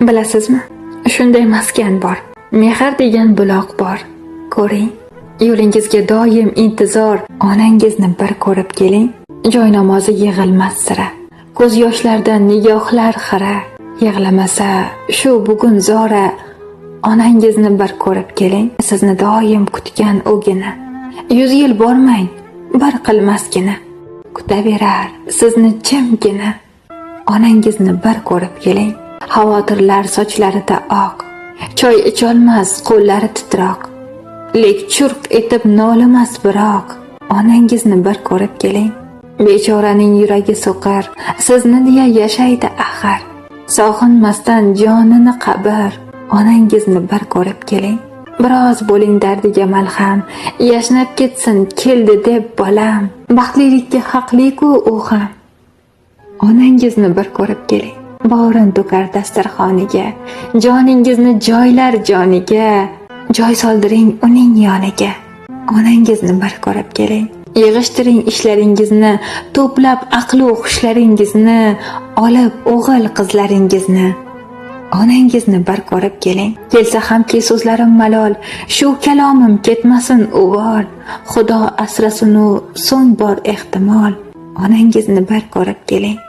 Bilasizmi? Shunday maskan bor. Mehr degan buloq bor. Ko'ring. Yo'lingizga doim intizor. Onangizni bir ko'rib keling. Joy namozi yig'ilmas sira. Ko'z yoshlardan nigohlar xira. Yig'lamasa shu bugun zora. Onangizni bir ko'rib keling. Sizni doim kutgan o'gina. 100 yil bormang, bir qilmasgina. Kutaverar sizni jimgina. Onangizni bir ko'rib keling. Xavotirlar sochlarida oq. Choy icholmas, qo'llari titroq. Lek churq etib nolimas biroq. Onangizni bir ko'rib keling. Bechoraning yuragi so'qar, sizni deya yashaydi axir. Sog'inmasdan jonini qabr. Onangizni bir ko'rib keling. Biroz bo'ling dardiga malham. Yashnab ketsin keldi deb bolam. Baxtlilikka haqli-ku u ham. Onangizni bir ko'rib keling. Borin to'kar dasturxoniga. Joningizni joylar joniga. Joy soldiring uning yoniga. Onangizni bir ko'rib keling. Yig'ishtiring ishlaringizni, to'plab aql va xushlaringizni, olib o'g'il qizlaringizni. Onangizni bir ko'rib keling. Kelsa hamki so'zlarim malol, shu kalomim ketmasin uvol. Xudo asrasin u so'ng bor ehtimol. Onangizni bir ko'rib keling.